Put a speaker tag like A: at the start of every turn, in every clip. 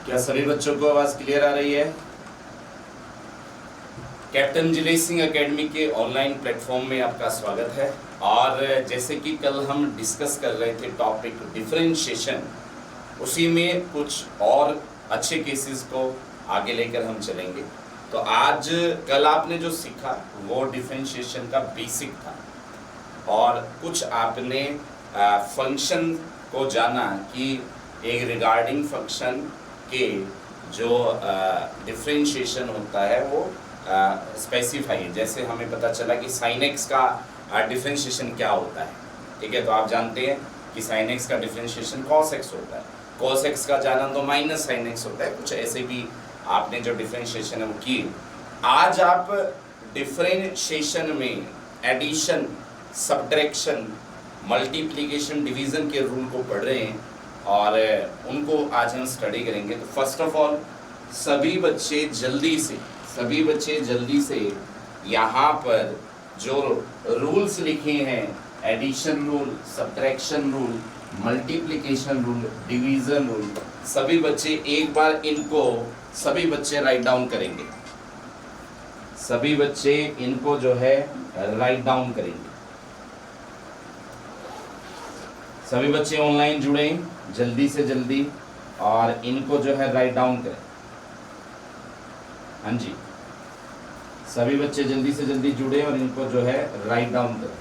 A: क्या सभी बच्चों को आवाज क्लियर आ रही है? कैप्टन जिले सिंह एकेडमी के ऑनलाइन प्लेटफॉर्म में आपका स्वागत है। और जैसे कि कल हम डिस्कस कर रहे थे टॉपिक डिफरेंशिएशन, उसी में कुछ और अच्छे केसेस को आगे लेकर हम चलेंगे। तो आज कल आपने जो सीखा वो डिफरेंशिएशन का बेसिक था और कुछ आपने फंक्शन को जाना कि एक रिगार्डिंग फंक्शन के जो डिफरेंशिएशन होता है वो स्पेसिफाई है। जैसे हमें पता चला कि साइन एक्स का डिफरेंशिएशन क्या होता है, ठीक है। तो आप जानते हैं कि साइन एक्स का डिफरेंशिएशन कॉस एक्स होता है, कॉस एक्स का जाना तो माइनस साइन एक्स होता है। कुछ ऐसे भी आपने जो डिफरेंशिएशन है वो किए। आज आप डिफरेंशिएशन में एडिशन, सब्ट्रैक्शन, मल्टीप्लिकेशन, डिवीज़न के रूल को पढ़ रहे हैं और उनको आज हम स्टडी करेंगे। तो फर्स्ट ऑफ ऑल सभी बच्चे जल्दी से यहाँ पर जो रूल्स लिखे हैं, addition rule, subtraction rule, multiplication rule, division rule, सभी बच्चे एक बार इनको सभी बच्चे राइट डाउन करेंगे। सभी बच्चे इनको जो है राइट डाउन करेंगे। सभी बच्चे ऑनलाइन जुड़े जल्दी से जल्दी और इनको जो है राइट डाउन करें। हाँ जी, सभी बच्चे जल्दी से जल्दी जुड़े और इनको जो है राइट डाउन करें।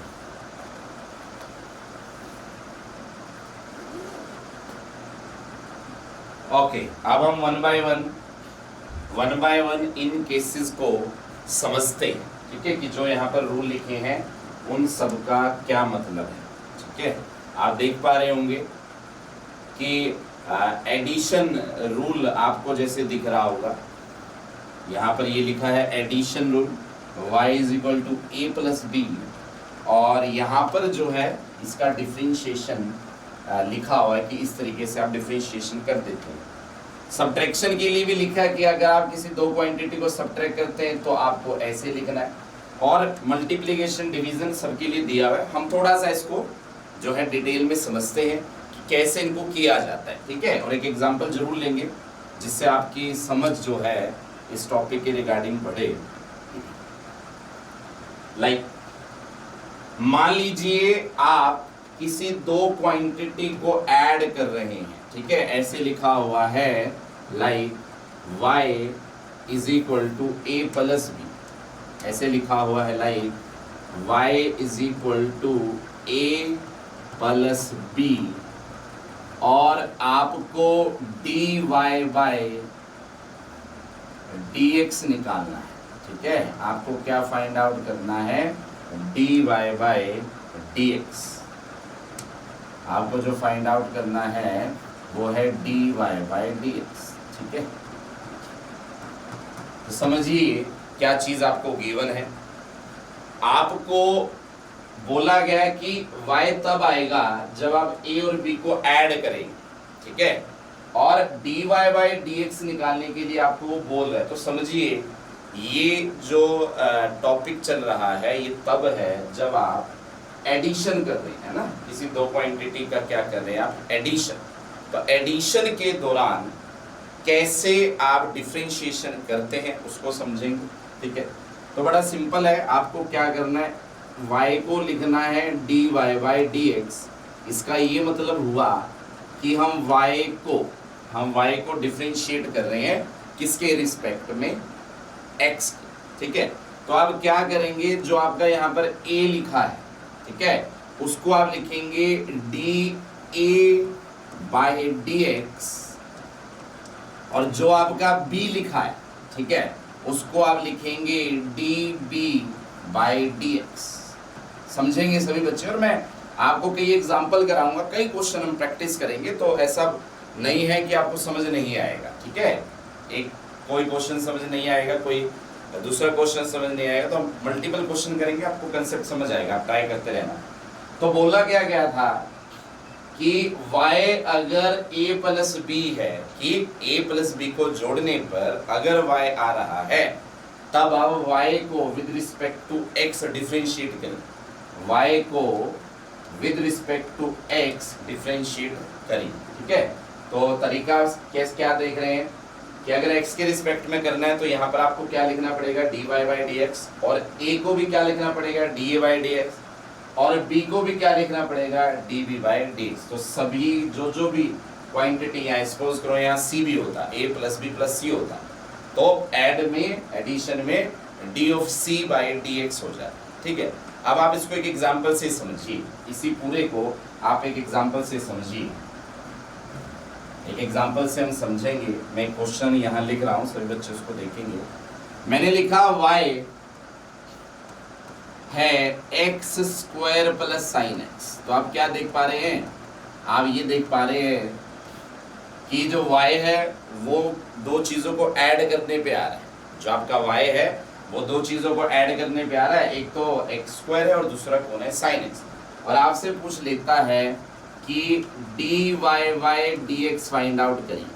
A: ओके, अब हम one by one in cases को समझते हैं, ठीक है, कि जो यहाँ पर रूल लिखे हैं उन सब का क्या मतलब है। ठीक है, आप देख पा रहे होंगे कि एडिशन रूल आपको जैसे दिख रहा होगा, यहाँ पर ये लिखा है addition rule y is equal to a plus b, और यहाँ पर जो है इसका डिफरेंशिएशन लिखा हुआ है कि इस तरीके से आप डिफरेंशिएशन कर देते हैं। सब्ट्रैक्शन के लिए भी लिखा है कि अगर आप किसी दो क्वांटिटी को सब्ट्रैक्ट करते हैं तो आपको ऐसे लिखना है, और मल्टीप्लिकेशन, डिवीजन सबके लिए दिया हुआ है। हम थोड़ा सा इसको जो है डिटेल में समझते हैं कि कैसे इनको किया जाता है, ठीक है, और एक एग्जांपल जरूर लेंगे जिससे आपकी समझ जो है इस टॉपिक के रिगार्डिंग बढ़े। लाइक मान लीजिए आप किसी दो क्वांटिटी को ऐड कर रहे हैं, ठीक है, ऐसे लिखा हुआ है like y is equal to a plus b, ऐसे लिखा हुआ है like y is equal to a plus b, और आपको dy बाय dx निकालना है। ठीक है, आपको क्या फाइंड आउट करना है, dy बाय dx। आपको जो फाइंड आउट करना है वो है dy बाय dx। ठीक है, तो समझिए क्या चीज आपको गिवन है। आपको बोला गया है कि y तब आएगा जब आप a और b को ऐड करेंगे, ठीक है, और dy बाय dx निकालने के लिए आपको वो बोल रहा है। तो समझिए ये जो टॉपिक चल रहा है ये तब है जब आप एडिशन कर रहे हैं ना, किसी दो क्वांटिटी का क्या कर रहे हैं आप, एडिशन। तो एडिशन के दौरान कैसे आप डिफरेंशिएशन करते हैं उसको समझेंगे, ठीक है। तो बड़ा सिंपल है, आपको क्या करना है, y को लिखना है dy बाय dx। इसका ये मतलब हुआ कि हम y को डिफरेंशिएट कर रहे हैं किसके रिस्पेक्ट में, x, ठीक है। तो आप क्या करेंगे, जो आपका यहाँ पर a लिखा है, ठीक है, उसको आप लिखेंगे dA बाय dx, और जो आपका b लिखा है, ठीक है, उसको आप लिखेंगे dB बाय dx। समझेंगे सभी बच्चे, और मैं आपको कई एग्जाम्पल कराऊंगा, कई क्वेश्चन हम प्रैक्टिस करेंगे, तो ऐसा नहीं है कि आपको समझ नहीं आएगा, ठीक है। एक कोई क्वेश्चन समझ नहीं आएगा, कोई दूसरा क्वेश्चन समझ नहीं आएगा, तो हम मल्टीपल क्वेश्चन करेंगे, आपको कंसेप्ट समझ आएगा, आप ट्राई करते रहना। तो बोला क्या गया था कि y अगर a प्लस बी है, कि a प्लस बी को जोड़ने पर अगर y आ रहा है, तब आप y को with respect to x differentiate करें, y को with respect to x differentiate करें, ठीक है। तो तरीका कैसे क्या देख रहे हैं कि अगर x के रिस्पेक्ट में करना है तो यहाँ पर आपको क्या लिखना पड़ेगा dy बाई डी एक्स, और a को भी क्या लिखना पड़ेगा dA बाई डी एक्स, और b को भी क्या लिखना पड़ेगा dB बाई डी एक्स। तो सभी जो भी क्वांटिटी यहाँ सपोज करो यहाँ c भी होता, a plus b plus c होता, तो एडिशन में d of c by d x हो जाता। ठीक है, अब आप इसको एक एग्जाम्पल से समझिए, इसी पूरे को आप एक एग्जाम्पल से समझिए। एक एग्जाम्पल से हम समझेंगे। मैं क्वेश्चन यहाँ लिख रहा हूँ, सभी बच्चे उसको देखेंगे। मैंने लिखा y है x square plus sign x. तो आप क्या देख पा रहे हैं, आप ये देख पा रहे हैं कि जो y है वो दो चीजों को ऐड करने पे आ रहा है। जो आपका y है वो दो चीजों को ऐड करने पे आ रहा है, एक तो एक्स स्क्वायर है और दूसरा कौन है साइन एक्स। और आपसे पूछ लेता है कि d y by d x find out करिए।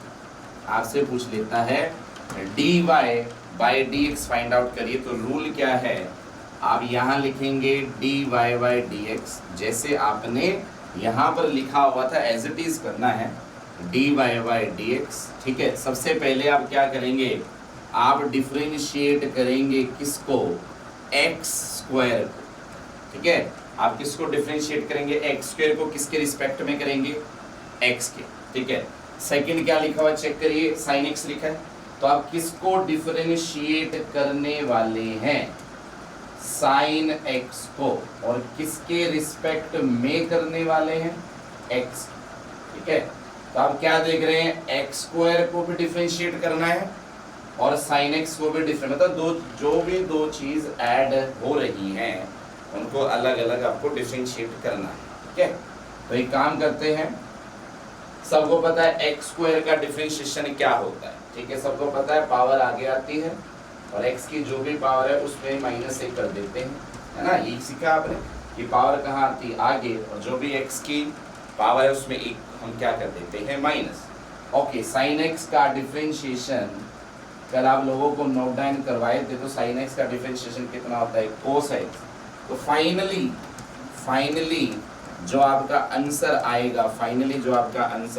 A: आपसे पूछ लेता है d y by d x find out करिए। तो रूल क्या है, आप यहाँ लिखेंगे d y by d x, जैसे आपने यहाँ पर लिखा हुआ था एज इट इज करना है, d y by d x. ठीक है, सबसे पहले आप क्या करेंगे, आप डिफरेंशिएट करेंगे किसको, एक्स स्क्वायर को। ठीक है, आप किसको डिफरेंशिएट करेंगे, एक्स स्क्वायर को। किसके रिस्पेक्ट में करेंगे, एक्स के। ठीक है, सेकंड क्या लिखा हुआ चेक करिए, साइन एक्स लिखा है। तो आप किसको डिफरेंशिएट करने वाले हैं, साइन एक्स को, और किसके रिस्पेक्ट में करने वाले हैं, एक्स। ठीक है, तो आप क्या देख रहे हैं, एक्स स्क्वायर को भी डिफरेंशिएट करना है और साइन एक्स को भी डिफरेंट, मतलब जो भी दो चीज ऐड हो रही हैं उनको अलग अलग आपको डिफरेंशिएट करना है। ठीक है, तो एक काम करते हैं, सबको पता है एक्स स्क्वायर का डिफरेंशिएशन क्या होता है। ठीक है, सबको पता है पावर आगे आती है और एक्स की जो भी पावर है उसमें -1 कर देते हैं, है ना। ये सीखा आपने कि पावर कहाँ आती है, आगे, और जो भी एक्स की पावर है उसमें एक हम क्या कर देते हैं, माइनस। ओके, साइन एक्स का डिफरेंशिएशन कल आप लोगों को नोट डाउन करवाए थे, तो साइन एक्स का डिफरेंशिएशन कितना होता है, कोस एक्स। तो फाइनली जो आपका आंसर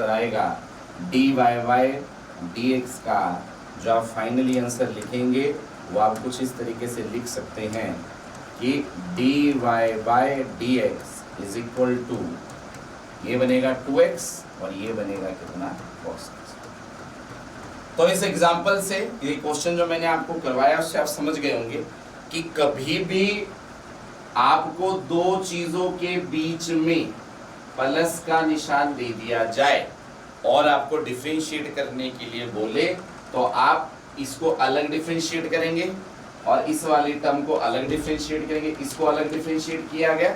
A: आएगा, d y by d x का जो आप फाइनली आंसर लिखेंगे वो आप कुछ इस तरीके से लिख सकते हैं कि d y by d x is equal to, ये बनेगा 2x और ये बनेगा कितना, cos x। तो इस एग्जाम्पल से, ये क्वेश्चन जो मैंने आपको करवाया उससे आप समझ गए होंगे कि कभी भी आपको दो चीजों के बीच में प्लस का निशान दे दिया जाए और आपको डिफरेंशिएट करने के लिए बोले, तो आप इसको अलग डिफरेंशिएट करेंगे और इस वाली टर्म को अलग डिफरेंशिएट करेंगे। इसको अलग डिफरेंशिएट किया गया,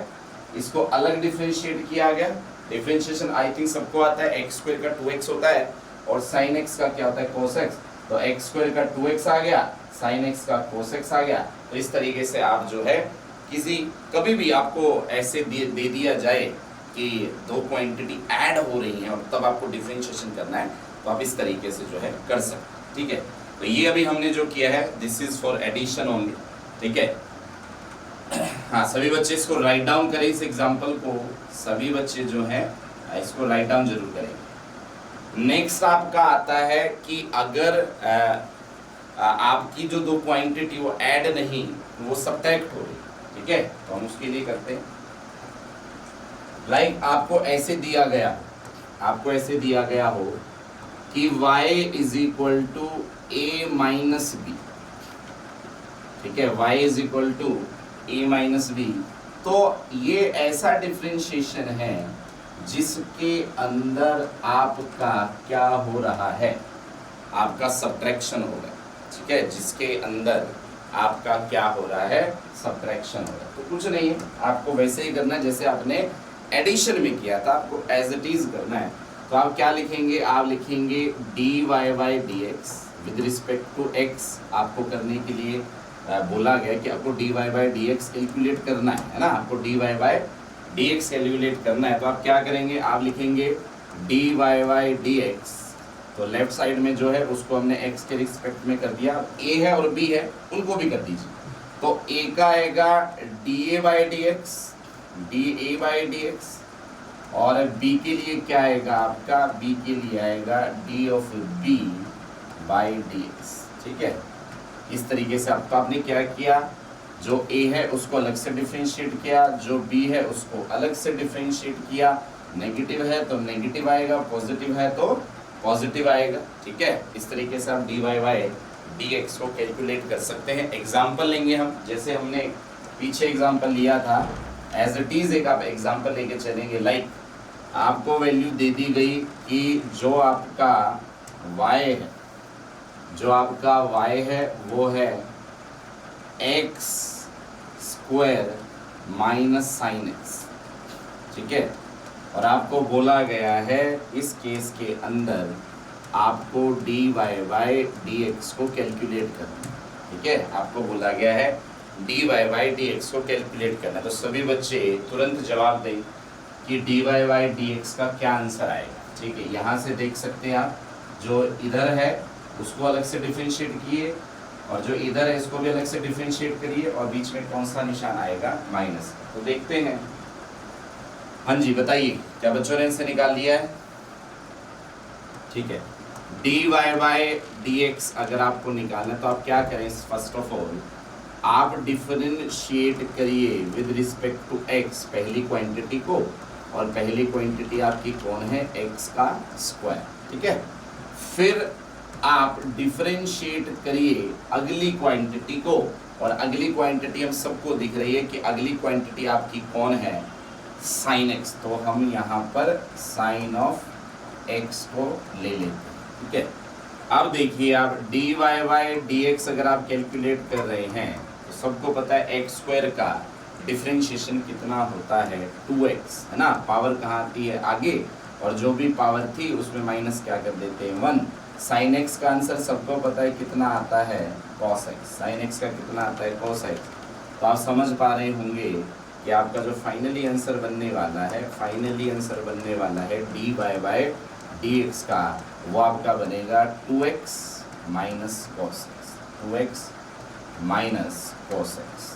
A: इसको अलग डिफरेंशिएट किया गया। डिफरेंशिएशन आई थिंक सबको आता है, एक्स स्क्वायर का 2x होता है और साइन एक्स का क्या होता है, कोस एक्स। तो एक्स स्क्वायर का 2x आ गया, साइन एक्स का कोस एक्स आ गया। तो इस तरीके से आप जो है कभी भी आपको ऐसे दे दिया जाए कि दो क्वांटिटी ऐड हो रही हैं और तब आपको डिफरेंशिएशन करना है, तो आप इस तरीके से जो है कर सकते। ठीक है, तो ये अभी हमने जो किया है this is for addition only. ठीक है, हाँ, सभी बच्चे इसको राइट डाउन करें, इस एग्जांपल को सभी बच्चे जो हैं इसको राइट डाउन जरूर करें। नेक्स्ट आपका आता है कि अगर आपकी जो दो क्वांटिटी वो ऐड नहीं, वो सब्ट्रैक्ट हो रही। ठीक है, तो हम उसके लिए करते हैं, लाइक आपको ऐसे दिया गया हो कि y is equal to a minus b. ठीक है, y is equal to a minus b. तो ये ऐसा डिफरेंशिएशन है जिसके अंदर आपका क्या हो रहा है, आपका सब्ट्रैक्शन हो रहा है। ठीक है, जिसके अंदर आपका क्या हो रहा है, सब्ट्रैक्शन हो रहा है। तो कुछ नहीं है, आपको वैसे ही करना है जैसे आपने एडिशन में किया था, आपको एज इट इज करना है। तो आप क्या लिखेंगे, आप लिखेंगे d y by d x with respect to x. आपको करने के लिए बोला गया कि आपको d y by d x calculate करना है ना, आपको d y by d x calculate करना है। तो आप क्या करेंगे, आप लिखेंगे d y by d x. तो लेफ्ट साइड में जो है उसको हमने एक्स के रिस्पेक्ट में कर दिया, ए है और बी है उनको भी कर दीजिए। तो ए का आएगा D A by d x, D A by d x, और b के लिए क्या आएगा आपका, b के लिए आएगा d of b by d x. ठीक है, इस तरीके से आपने क्या किया, जो a है उसको अलग से डिफरेंशिएट किया, जो b है उसको अलग से डिफरेंशिएट किया। नेगेटिव है तो नेगेटिव आएगा, पॉजिटिव है तो पॉजिटिव आएगा। ठीक है, इस तरीके से आप dy बाई dx को कैलकुलेट कर सकते हैं। एग्जाम्पल लेंगे हम, जैसे हमने पीछे एग्जाम्पल लिया था, एज इट इज एक आप एग्जाम्पल लेके चलेंगे। लाइक आपको वैल्यू दे दी गई कि जो आपका y है, जो आपका y है वो है x square minus sine x. ठीक है, और आपको बोला गया है इस केस के अंदर आपको dy बाई dx को कैलकुलेट करना। ठीक है, आपको बोला गया है dy बाई dx को कैलकुलेट करना। तो सभी बच्चे तुरंत जवाब दें कि dy बाई dx का क्या आंसर आएगा। ठीक है, यहाँ से देख सकते हैं आप, जो इधर है उसको अलग से डिफरेंशिएट किए और जो इधर है इसको भी अलग से डिफरेंशिएट करिए, और बीच में कौन सा निशान आएगा, माइनस। तो देखते हैं। हाँ जी बताइए, क्या बच्चों ने इनसे निकाल लिया है? ठीक है, dy बाई dx अगर आपको निकालना है तो आप क्या करें, फर्स्ट ऑफ ऑल आप डिफरेंशिएट करिए विद रिस्पेक्ट टू x पहली क्वांटिटी को, और पहली क्वांटिटी आपकी कौन है, x का स्क्वायर। ठीक है, फिर आप डिफरेंशिएट करिए अगली क्वांटिटी को, और अगली क्वांटिटी हम सबको दिख रही है कि अगली क्वांटिटी आपकी कौन है, साइन x। तो हम यहाँ पर साइन ऑफ x को ले लेते हैं। ठीक है, अब देखिए आप dy बाई dx अगर आप कैलकुलेट कर रहे हैं तो सबको पता है x स्क्वायर का डिफरेंशिएशन कितना होता है, 2x है ना। पावर कहाँ आती है, आगे, और जो भी पावर थी उसमें माइनस क्या कर देते हैं, 1। साइन x का आंसर सबको पता है कितना आता है, cos x। साइन x का कितना आता है, cos x। तो आप समझ पा रहे होंगे कि आपका जो फाइनली आंसर बनने वाला है, फाइनली आंसर बनने वाला है dy बाई dx का, वो आपका बनेगा 2x minus cos x, 2x minus cos x।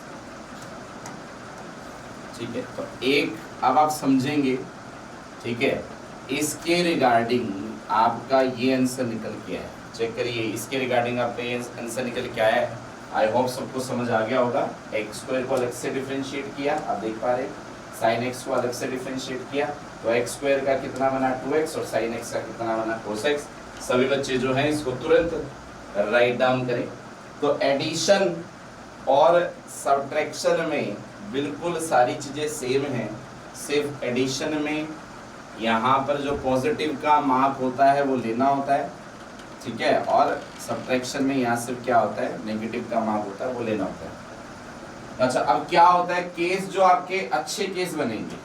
A: ठीक है, तो एक अब आप समझेंगे। ठीक है, इसके रिगार्डिंग आपका ये आंसर निकल के आया, चेक करिए, इसके रिगार्डिंग आपका ये आंसर निकल के आया है। आई होप सबको समझ आ गया होगा। एक्स स्क्वायर को अलग से डिफरेंशिएट किया, आप देख पा रहे, साइन एक्स को अलग से डिफरेंशिएट किया, तो एक्स स्क्वायर का कितना बना 2x, और साइन एक्स का कितना बना cos x। सभी बच्चे जो हैं इसको तुरंत राइट डाउन करें। तो एडिशन और सब्ट्रैक्शन में बिल्कुल सारी चीज़ें सेम हैं, सिर्फ एडिशन में यहाँ पर जो पॉजिटिव का मार्क होता है वो लेना होता है। ठीक है, और सब्ट्रैक्शन में यहाँ सिर्फ क्या होता है, नेगेटिव का मार्क होता है, वो लेना होता है। अच्छा, अब क्या होता है, केस जो आपके अच्छे केस बनेंगे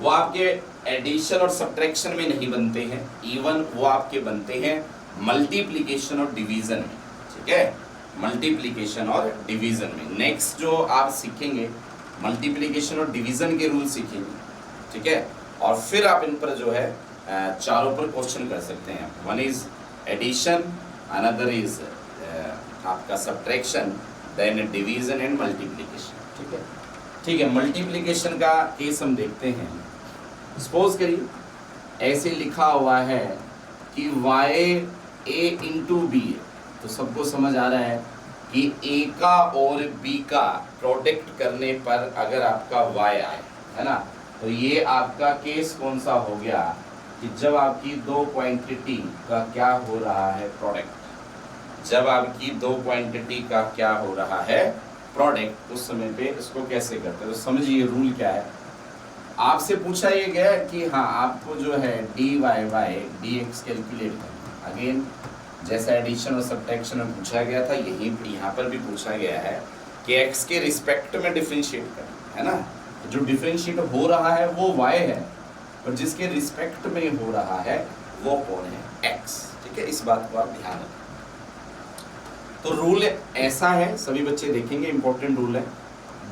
A: वो आपके एडिशन और सब्ट्रैक्शन में नहीं बनते हैं, इवन वो आपके बनते हैं मल्टीप्लिकेशन और डिवीजन में। ठीक है, मल्टीप्लिकेशन और डिवीजन में। नेक्स्ट जो आप सीखेंगे मल्टीप्लिकेशन और डिवीजन के रूल सीखेंगे। ठीक है, और फिर आप इन पर जो है चारों पर क्वेश्चन कर सकते हैं। One is addition, another is आपका subtraction, then division and multiplication. ठीक है, ठीक है, मल्टीप्लिकेशन का केस हम देखते हैं। सपोज करिए ऐसे लिखा हुआ है कि y a इंटू बी है, तो सबको समझ आ रहा है कि a का और b का प्रोडक्ट करने पर अगर आपका y आए, है ना, तो ये आपका केस कौन सा हो गया कि जब आपकी दो क्वांटिटी का क्या हो रहा है, प्रोडक्ट। जब आपकी दो क्वांटिटी का क्या हो रहा है, प्रोडक्ट, उस समय पे इसको कैसे करते हैं। तो समझिए रूल क्या है। आपसे पूछा ये गया कि हाँ आपको जो है dy बाई dx कैलकुलेट करना। अगेन जैसा एडिशन और सब्ट्रैक्शन में पूछा गया था, यही यहाँ पर भी पूछा गया है कि x के रिस्पेक्ट में डिफरेंशिएट करना है ना। जो डिफरेंशिएट हो रहा है वो y है, और जिसके रिस्पेक्ट में हो रहा है वो कौन है, x। ठीक है, इस बात को आप ध्यान रखें। तो रूल ऐसा है, सभी बच्चे देखेंगे, इंपॉर्टेंट रूल है,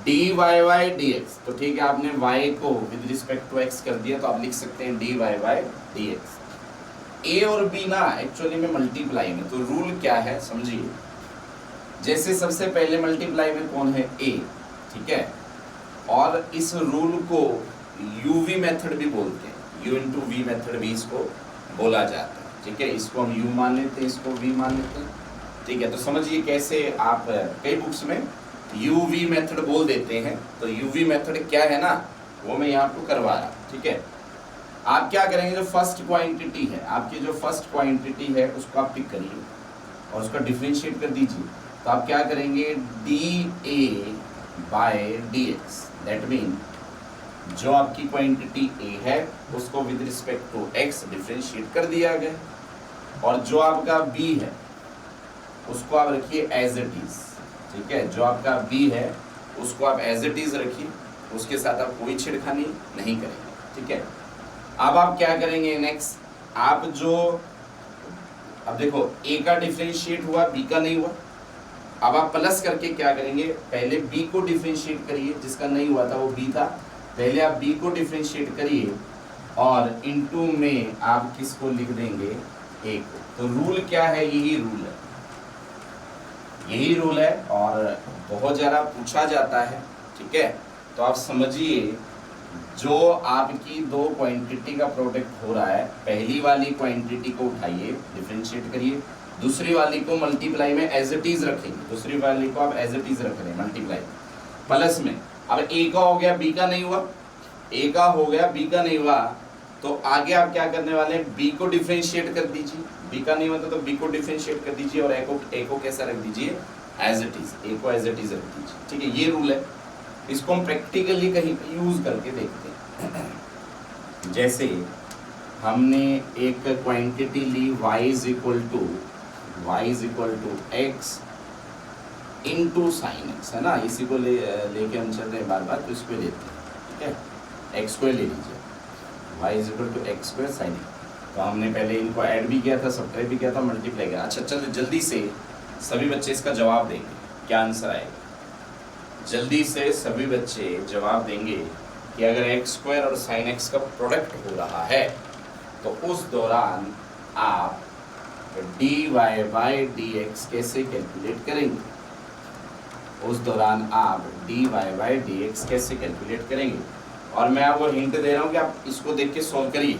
A: dy बाई dx। तो ठीक है, आपने y को विद रिस्पेक्ट टू x कर दिया, तो आप लिख सकते हैं dy बाई dx। a और b ना एक्चुअली में मल्टीप्लाई में, तो रूल क्या है समझिए। जैसे सबसे पहले मल्टीप्लाई में कौन है, a। ठीक है, और इस रूल को यूवी मेथड भी बोलते हैं, यू इंटू वी मेथड भी इसको बोला जाता है, ठीक है। इसको हम यू मान लेते हैं, इसको वी मान लेते हैं, ठीक है। तो समझिए कैसे आप कई बुक्स में यूवी मेथड बोल देते हैं, तो यूवी मेथड क्या है ना, वो मैं यहाँ आपको करवा रहा हूँ, ठीक है। आप क्या करेंगे, जो फर्स्ट क्वांटिटी है आपकी, जो फर्स्ट क्वांटिटी है उसको आप पिक करिए और उसका डिफरेंशिएट कर दीजिए। तो आप क्या करेंगे, d a by d x, that mean जो आपकी क्वांटिटी ए है उसको with respect to x differentiate कर दिया गया, और जो आपका बी है उसको आप रखिए एज इट इज, ठीक है। जो आपका बी है उसको आप एज इट इज रखिए, उसके साथ आप कोई छेड़खानी नहीं करेंगे, ठीक है। अब आप क्या करेंगे नेक्स्ट, आप जो अब देखो ए का डिफरेंशिएट हुआ, बी का नहीं हुआ। अब आप प्लस करके क्या करेंगे, पहले बी को डिफरेंशिएट करिए, जिसका नहीं हुआ था वो बी था, पहले आप बी को डिफरेंशिएट करिए और इनटू में आप किसको लिख देंगे, ए को। तो रूल क्या है, यही रूल है, यही रूल है और बहुत ज़्यादा पूछा जाता है, ठीक है। तो आप समझिए, जो आपकी दो क्वांटिटी का प्रोडक्ट हो रहा है, पहली वाली क्वांटिटी को उठाइए, डिफरेंशिएट करिए, दूसरी वाली को मल्टीप्लाई में एज इट इज रखेंगे, दूसरी वाली को आप एज इट इज रख रहे हैं मल्टीप्लाई प्लस में। अब ए का हो गया, बी का नहीं हुआ, ए का हो गया, बी का नहीं हुआ, तो आगे आप क्या करने वाले हैं, बी को डिफरेंशिएट कर दीजिए, बी का नहीं होता तो बी को डिफरेंशिएट कर दीजिए और ए को कैसा रख दीजिए, एज इट इज, ए को एज इट इज रख दीजिए, ठीक है। ये रूल है, इसको हम प्रैक्टिकली कहीं पे यूज करके देखते हैं। जैसे हमने एक क्वांटिटी ली y is equal to x into sine x, है ना, इसी को लेके हम चल रहे हैं बार बार, तो इसको लेते हैं, ठीक है। एक्स स्क्वायर ले लीजिए, y is equal to x square sine x. तो हमने पहले इनको ऐड भी किया था, सब्ट्रैक्ट भी किया था, मल्टीप्लाई किया। अच्छा चलो जल्दी से सभी बच्चे इसका जवाब देंगे, क्या आंसर आएगा, जल्दी से सभी बच्चे जवाब देंगे कि अगर एक्स स्क्वायर और साइन एक्स का प्रोडक्ट हो रहा है तो उस दौरान आप dy बाई डी एक्स कैसे कैलकुलेट करेंगे, उस दौरान आप dy बाई डी एक्स कैसे कैलकुलेट करेंगे। और मैं आपको हिंट दे रहा हूँ कि आप इसको देख के सॉल्व करिए,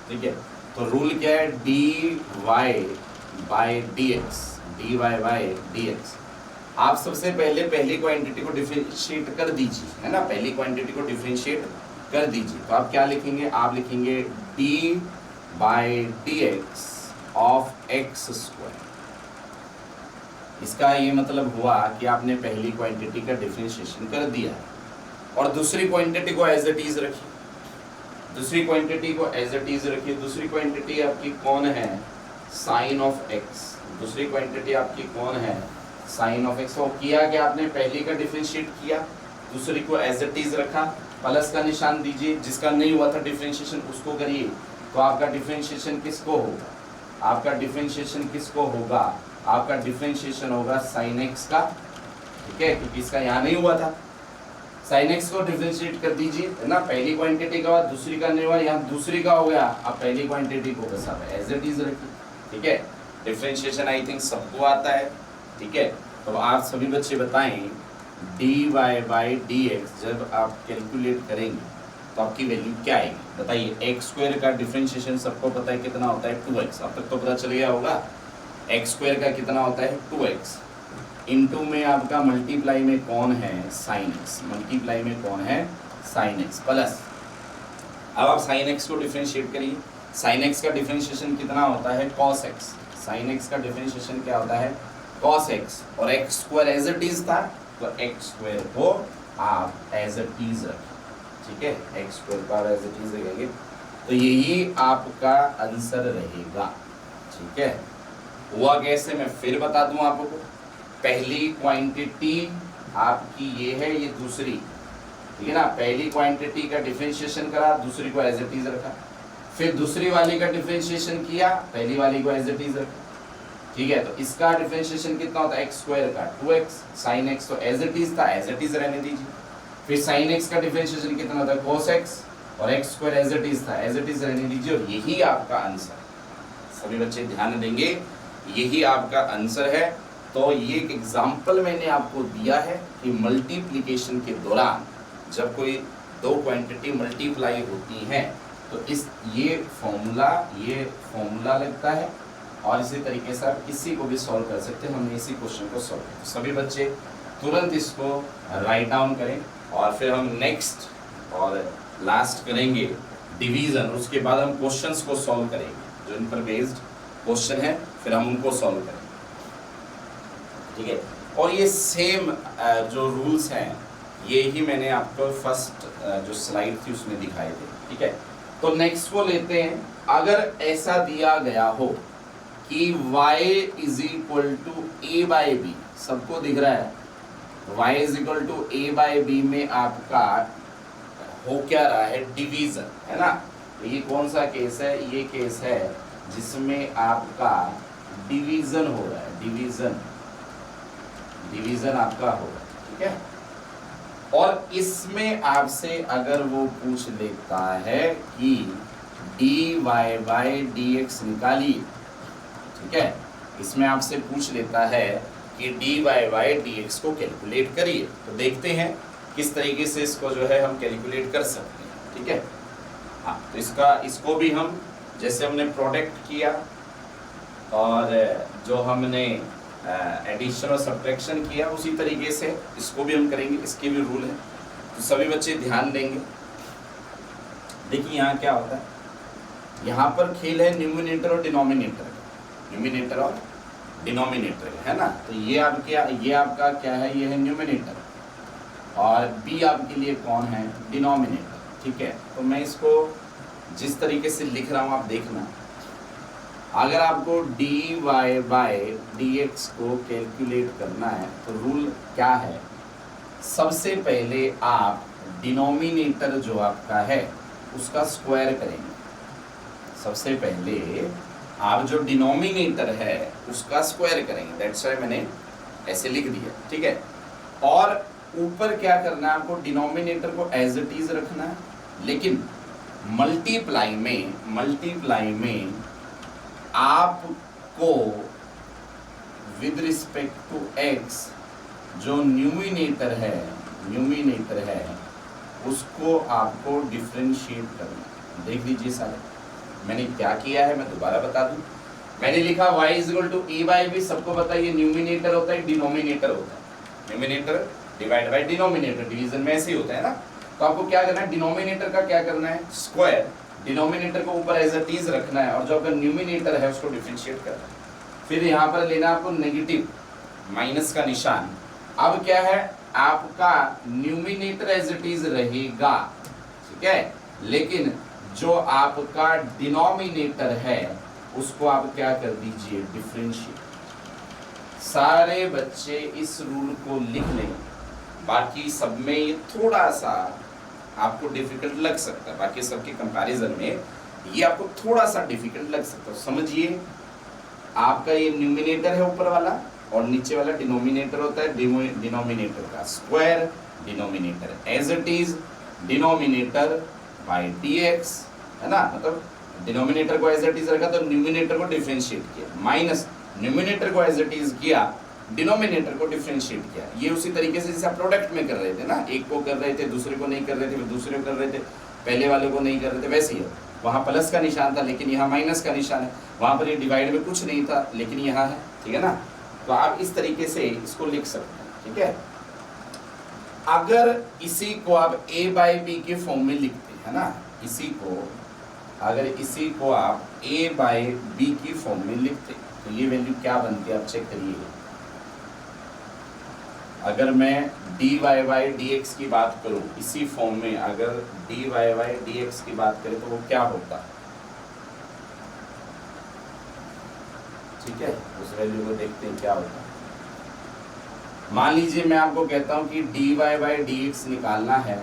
A: ठीक है। तो रूल क्या है, dy बाई डी एक्स, आप सबसे पहले पहली क्वांटिटी को डिफरेंशिएट कर दीजिए, है ना, पहली क्वांटिटी को डिफरेंशिएट कर दीजिए। तो आप क्या लिखेंगे, आप लिखेंगे D by d x of x square. इसका ये मतलब हुआ कि आपने पहली क्वांटिटी का डिफरेंशिएशन कर दिया और दूसरी क्वांटिटी को एज इट इज रखिए, दूसरी क्वांटिटी को एज इट इज रखिए। दूसरी क्वांटिटी आपकी कौन है, साइन ऑफ एक्स, दूसरी क्वांटिटी आपकी कौन है, साइन ऑफ एक्स। किया कि आपने पहली का डिफरेंशिएट किया, दूसरी को एज इट इज रखा, प्लस का निशान दीजिए, जिसका नहीं हुआ था डिफरेंशिएशन उसको करिए। तो आपका डिफरेंशिएशन किसको होगा, आपका डिफरेंशिएशन किसको होगा, आपका डिफरेंशिएशन होगा साइन एक्स का, ठीक है, क्योंकि इसका यहाँ नहीं हुआ था। साइन एक्स को डिफरेंशिएट कर दीजिए, है ना, पहली क्वांटिटी का बाद दूसरी का नहीं हुआ, यहाँ दूसरी का हो गया, आप पहली क्वांटिटी को बस आप एज इट इज रखिए, ठीक है। डिफरेंशिएशन आई थिंक सबको आता है, ठीक है। तो आप सभी बच्चे बताएं dy बाई डी एक्स जब आप कैलकुलेट करेंगे तो आपकी वैल्यू क्या आएगी, बताइए। एक्स स्क्वायर का डिफरेंशिएशन सबको पता है कितना होता है, 2x, अब तक तो पता चल गया होगा। एक्स स्क्वायर का कितना होता है, 2x, इनटू में आपका मल्टीप्लाई में कौन है, साइन एक्स, मल्टीप्लाई में कौन है, साइन एक्स, प्लस अब आप साइन एक्स को डिफरेंशिएट करिए। साइन एक्स का डिफरेंशिएशन कितना होता है, कॉस एक्स, साइन एक्स का डिफरेंशिएशन क्या होता है, कॉस एक्स, और x square as it is था तो एक्स स्क्वायर को आप एज इट इज रखें, ठीक है, एक्स स्क्वायर को आप एज इट इज रखेंगे, तो यही आपका आंसर रहेगा, ठीक है। हुआ कैसे, मैं फिर बता दूं आपको। पहली क्वांटिटी आपकी ये है, ये दूसरी, ठीक है ना, पहली क्वांटिटी का डिफरेंशिएशन करा, दूसरी को एज इट इज रखा, फिर दूसरी वाली का डिफरेंशिएशन किया, पहली वाली को एज इट इज रखा, ठीक है। तो इसका डिफरेंशिएशन कितना होता है, एक्स स्क्वायर का 2x, साइन एक्स तो एज इट इज था, एज इट इज रहने दीजिए। फिर साइन एक्स का डिफरेंशिएशन कितना होता है, cos x, और x square as it is था, एज इट इज रहने दीजिए, और यही आपका आंसर। सभी बच्चे ध्यान देंगे, यही आपका आंसर है। तो ये एक एग्जाम्पल मैंने आपको दिया है कि मल्टीप्लिकेशन के दौरान जब कोई दो क्वांटिटी मल्टीप्लाई होती हैं तो इस ये फॉर्मूला लगता है और इसी तरीके से आप इसी को भी सॉल्व कर सकते हैं। हमने इसी क्वेश्चन को सॉल्व किया। सभी बच्चे तुरंत इसको राइट डाउन करें और फिर हम नेक्स्ट और लास्ट करेंगे डिवीजन। उसके बाद हम क्वेश्चंस को सॉल्व करेंगे जो इन पर बेस्ड क्वेश्चन है, फिर हम उनको सॉल्व करेंगे, ठीक है। और ये सेम जो रूल्स हैं ये ही मैंने आपको फर्स्ट जो स्लाइड थी उसमें दिखाए थे, ठीक है। तो नेक्स्ट को लेते हैं। अगर ऐसा दिया गया हो कि y is equal to a by b, सबको दिख रहा है y is equal to a by b में आपका हो क्या रहा है, डिवीजन, है ना। तो ये कौन सा केस है, ये केस है जिसमें आपका डिवीजन हो रहा है, डिवीजन आपका हो रहा है, ठीक है। और इसमें आपसे अगर वो पूछ लेता है कि dy बाई dx निकालिए, ठीक है, इसमें आपसे पूछ लेता है कि dy बाई dx को कैलकुलेट करिए, तो देखते हैं किस तरीके से इसको जो है हम कैलकुलेट कर सकते हैं, ठीक है। हाँ, तो इसको भी हम जैसे हमने प्रोडक्ट किया और जो हमने एडिशन और सब्ट्रैक्शन किया उसी तरीके से इसको भी हम करेंगे, इसके भी रूल है। तो सभी बच्चे ध्यान देंगे। देखिए यहाँ क्या होता है, यहाँ पर खेल है न्यूमिनेटर और डिनोमिनेटर, न्यूमिनेटर और डिनोमिनेटर, है ना। तो ये आपका क्या है, ये है न्यूमिनेटर और b आपके लिए कौन है, डिनोमिनेटर, ठीक है। तो मैं इसको जिस तरीके से लिख रहा हूँ आप देखना। अगर आपको dy बाई dx को कैलकुलेट करना है तो रूल क्या है, सबसे पहले आप डिनोमिनेटर जो आपका है उसका स्क्वायर करेंगे। सबसे पहले आप जो डिनोमिनेटर है उसका स्क्वायर करेंगे, दैट्स व्हाई मैंने ऐसे लिख दिया, ठीक है। और ऊपर क्या करना है, आपको डिनोमिनेटर को एज इट इज रखना है, लेकिन मल्टीप्लाई में आपको विद रिस्पेक्ट टू x जो न्यूमिनेटर है उसको आपको डिफरेंशिएट करना है। देख लीजिए सारे, मैंने क्या किया है मैं दोबारा बता दूं। मैंने लिखा y is equal to a by b, सबको पता है ये न्यूमिनेटर होता है, डिनोमिनेटर होता है। Numerator divide by denominator, division में ऐसे ही होता है ना। तो आपको क्या करना है, डिनोमिनेटर का क्या करना है, स्क्वायर, डिनोमिनेटर को ऊपर एज इट इज रखना है और जो आपका न्यूमिनेटर है उसको डिफरेंशिएट करना है। फिर यहाँ पर लेना आपको नेगेटिव, माइनस का निशान। अब क्या है, आपका न्यूमिनेटर एज इट इज रहेगा, ठीक है, लेकिन जो आपका डिनोमिनेटर है उसको आप क्या कर दीजिए, डिफरेंशिएट। सारे बच्चे इस रूल को लिख लें। बाकी सब में ये थोड़ा सा आपको डिफिकल्ट लग सकता है, बाकी सबके कंपैरिजन में ये आपको थोड़ा सा डिफिकल्ट लग सकता है। समझिए, आपका ये न्यूमिनेटर है ऊपर वाला और नीचे वाला डिनोमिनेटर होता है। डिनोमिनेटर का square, denominator as it is, denominator by dx, है ना। मतलब डिनोमिनेटर को एज इट इज रखा तो न्यूमिनेटर को डिफरेंशिएट किया, माइनस न्यूमिनेटर को एज इट इज किया, डिनोमिनेटर को डिफरेंशिएट किया। ये उसी तरीके से जैसे आप प्रोडक्ट में कर रहे थे ना, एक को कर रहे थे, दूसरे को नहीं कर रहे थे, फिर दूसरे को कर रहे थे, पहले वाले को नहीं कर रहे थे, वैसे ही वहाँ प्लस का निशान था लेकिन यहाँ माइनस का निशान है। वहाँ पर ये डिवाइड में कुछ नहीं था लेकिन यहाँ है, ठीक है ना। तो आप इस तरीके से इसको लिख सकते हैं, ठीक है। अगर इसी को आप a बाई बी के फॉर्म में लिखते हैं ना, अगर इसी को आप a बाई बी की फॉर्म में लिखते हैं तो ये वैल्यू क्या बनती है, आप चेक करिए। अगर मैं dy बाई dx की बात करूं इसी फॉर्म में, अगर dy बाई dx की बात करें तो वो क्या होता है, ठीक है। उस वैल्यू को देखते हैं क्या होता है। मान लीजिए मैं आपको कहता हूं कि dy बाई dx निकालना है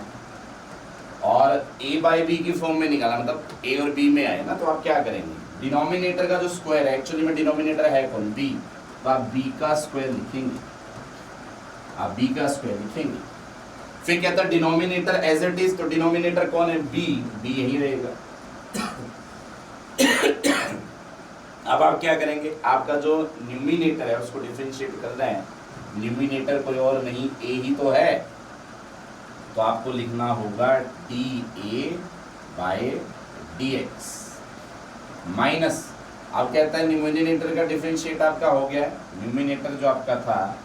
A: और a बाई बी की फॉर्म में निकालना, मतलब a और b में आए ना, तो आप क्या करेंगे, डिनोमिनेटर का जो स्क्वायर है, एक्चुअली में डिनोमिनेटर है कौन, b, तो आप b का स्क्वायर लिखेंगे, आप b का स्क्वायर लिखेंगे। फिर कहता है डिनोमिनेटर एज इट इज, तो डिनोमिनेटर कौन है, b यही रहेगा। अब आप क्या करेंगे, आपका जो न्यूमिनेटर है उसको डिफरेंशिएट करना है। न्यूमिनेटर कोई और नहीं a ही तो है, तो आपको लिखना होगा d a by d x minus, आप कहता है न्यूमिनेटर का डिफरेंशिएट आपका हो गया है, न्यूमिनेटर जो आपका था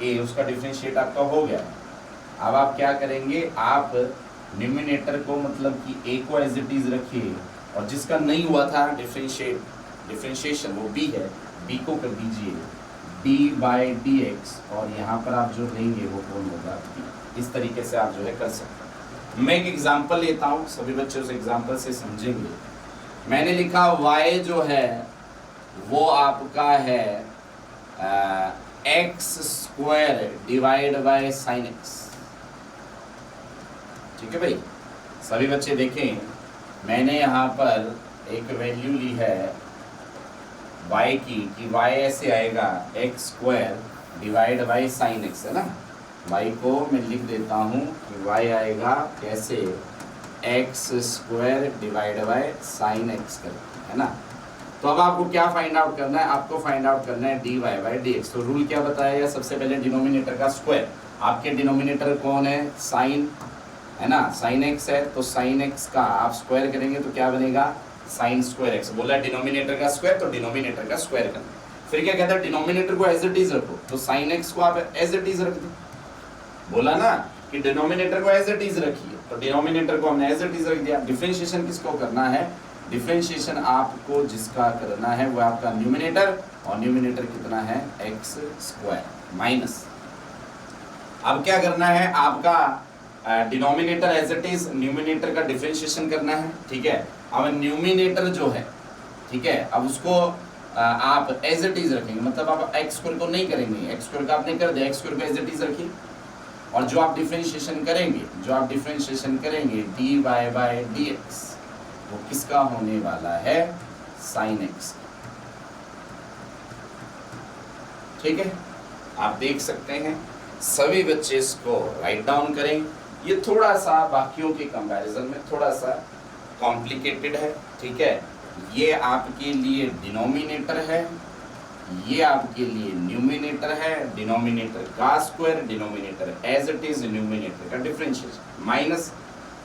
A: ए उसका डिफरेंशिएट आपका हो गया है। अब आप क्या करेंगे, आप न्यूमिनेटर को मतलब कि ए को एज इट इज रखिए और जिसका नहीं हुआ था डिफरेंशिएशन वो बी है, बी को कर दीजिए डी बाई डी एक्स और यहाँ पर आप जो लेंगे वो कौन होगा, इस तरीके से आप जो है कर सकते हैं। मैं एक एग्जांपल लेता हूँ, सभी बच्चे उस एग्जांपल से समझेंगे। मैंने लिखा y जो है वो आपका है x square divide by sine x. ठीक है भाई, सभी बच्चे देखें, मैंने यहाँ पर एक वैल्यू ली है y की कि y ऐसे आएगा x square divide by sine x, है ना। y को मैं लिख देता हूँ कि y आएगा कैसे, x square divide by sine x करके, है ना। तो अब आपको क्या फाइंड आउट करना है, आपको फाइंड आउट करना है d y by d x. तो रूल क्या बताएगा, सबसे पहले डिनोमिनेटर का स्क्वायर, आपके डिनोमिनेटर कौन है, साइन, है ना, साइन एक्स है, तो साइन एक्स का आप स्क्वायर करेंगे तो क्या बनेगा, साइन स्क्वायर एक्स। बोला डिनोमिनेटर का स्क्वायर, तो डिनोमिनेटर का स्क्वायर करना। फिर क्या कहता है, डिनोमिनेटर को एज इट इज रखो, तो साइन एक्स को आप एज इट इज रख दो। बोला ना कि डिनोमिनेटर को एज इट इज रखिए, तो डिनोमिनेटर को हमने एज इट इज रख दिया। डिफरेंशिएशन किसको करना है, डिफरेंशिएशन आपको जिसका करना है वो आपका न्यूमिनेटर, और न्यूमिनेटर कितना है, एक्स स्क्वायर माइनस। अब क्या करना है, आपका denominator as it is, numerator का डिफरेंशिएशन करना है। ठीक है, अब न्यूमिनेटर जो है, ठीक है, अब उसको आप एज इट इज रखेंगे, मतलब आप एक्स स्क्वायर को नहीं करेंगे, एक्स स्क्वायर का आपने कर दिया, एक्स स्क्वायर को एज इट इज रखिए, और जो आप डिफरेंशिएशन करेंगे d y by d x, वो किसका होने वाला है, साइन एक्स। ठीक है, आप देख सकते हैं, सभी बच्चे इसको राइट डाउन करें। ये थोड़ा सा बाकियों के कंपैरिजन में थोड़ा सा कॉम्प्लिकेटेड है। ठीक है, ये आपके लिए डिनोमिनेटर है, ये आपके लिए न्यूमिनेटर है, डिनोमिनेटर का square, denominator as it is, numerator का differentiation minus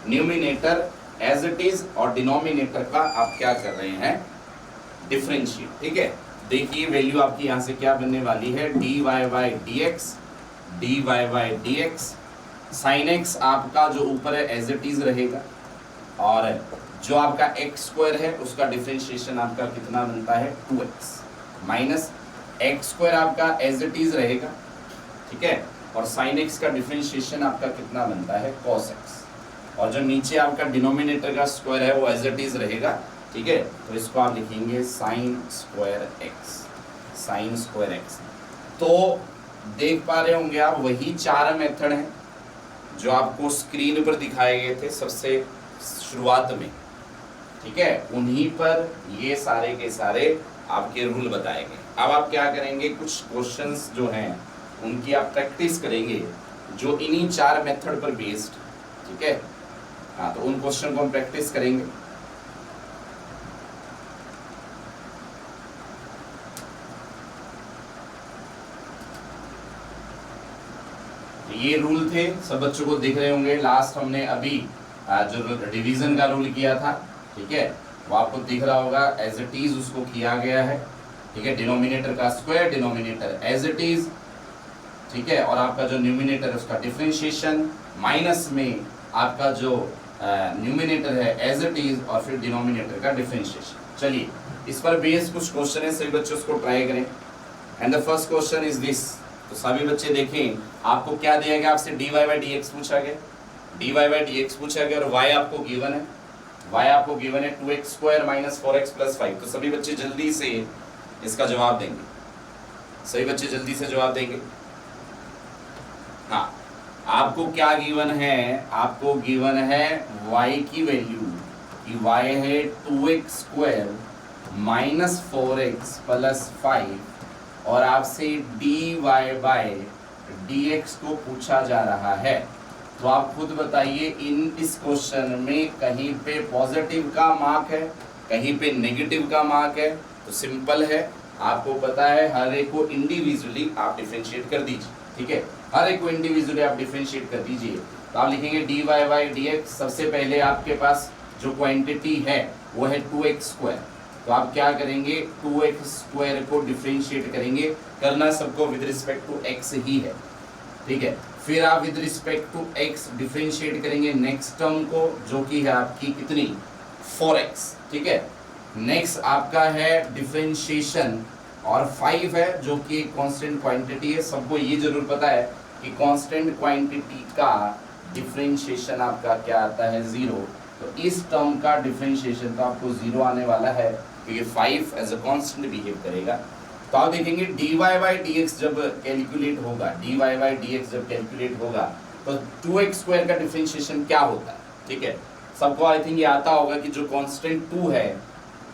A: numerator as it is, और डिनोमिनेटर का आप क्या कर रहे हैं, डिफरेंशिएट। ठीक है, देखिए वैल्यू आपकी यहाँ से क्या बनने वाली है, d y by d x, d y by d x, sine x आपका जो ऊपर है एज इट इज रहेगा, और जो आपका एक्स स्क्वायर है उसका डिफरेंशिएशन आपका कितना बनता है, 2x माइनस एक्स स्क्वायर आपका एज इट इज रहेगा। ठीक है, और साइन एक्स का डिफरेंशिएशन आपका कितना बनता है, cos x, और जो नीचे आपका डिनोमिनेटर का स्क्वायर है वो एज इट इज रहेगा। ठीक है, तो इसको आप लिखेंगे sine square x, sine square x. तो देख पा रहे होंगे आप, वही 4 मेथड हैं जो आपको स्क्रीन पर दिखाए गए थे सबसे शुरुआत में। ठीक है, उन्हीं पर ये सारे के सारे आपके रूल बताए गए। अब आप क्या करेंगे, कुछ क्वेश्चंस जो हैं उनकी आप प्रैक्टिस करेंगे जो इन्हीं 4 मेथड पर बेस्ड। ठीक है, हाँ, तो उन क्वेश्चन को हम प्रैक्टिस करेंगे। ये रूल थे, सब बच्चों को दिख रहे होंगे। लास्ट हमने अभी जो डिवीजन का रूल किया था, ठीक है, वो आपको दिख रहा होगा, एज इट इज उसको किया गया है। ठीक है, डिनोमिनेटर का square, denominator as it is, ठीक है, और आपका जो न्यूमिनेटर है उसका डिफरेंशिएशन, माइनस में आपका जो न्यूमिनेटर है एज इट इज, और फिर डिनोमिनेटर का डिफरेंशिएशन। चलिए, इस पर बेस्ड कुछ क्वेश्चन है, सभी बच्चे उसको ट्राई करें। And the first question is this, तो सभी बच्चे देखें, आपको क्या दिया गया, आपसे d y by d x पूछा गया, d y by d x पूछा गया, और वाई आपको गिवन है, वाई आपको गिवन है 2x square minus 4x plus 5। तो सभी बच्चे जल्दी से इसका जवाब देंगे, सभी बच्चे जल्दी से जवाब देंगे। हाँ, आपको क्या गिवन है, आपको गिवन है y की वैल्यू कि y है 2x square minus 4x plus 5, और आपसे dy बाय dx को पूछा जा रहा है। तो आप खुद बताइए, इस क्वेश्चन में कहीं पे पॉजिटिव का मार्क है, कहीं पे नेगेटिव का मार्क है। तो सिंपल है, आपको पता है, हर एक को इंडिविजुअली आप डिफरेंशिएट कर दीजिए। ठीक है, हर एक को इंडिविजुअली आप डिफरेंशिएट कर दीजिए। तो आप लिखेंगे d y by d x. सबसे पहले आपके पास जो क्वांटिटी है वो है 2x²। तो आप क्या करेंगे, 2x² को डिफरेंशिएट करेंगे, करना सबको विद रिस्पेक्ट टू x ही है, ठीक है। फिर आप with respect to x differentiate करेंगे नेक्स्ट टर्म को, जो कि है आपकी कितनी, 4x, ठीक है। नेक्स्ट आपका है डिफरेंशिएशन, और 5 है जो कि एक कांस्टेंट क्वांटिटी है। सबको ये जरूर पता है कि कांस्टेंट क्वांटिटी का डिफरेंशिएशन आपका क्या आता है, 0। तो इस टर्म का डिफरेंशिएशन तो आपको 0 आने वाला है, क्योंकि 5 एज अ कांस्टेंट बिहेव करेगा। तो आप देखेंगे dy बाई dx जब कैलकुलेट होगा, dy बाई dx जब कैलकुलेट होगा तो 2x² का डिफरेंशिएशन क्या होता है, ठीक है। सबको आई थिंक ये आता होगा कि जो कांस्टेंट 2 है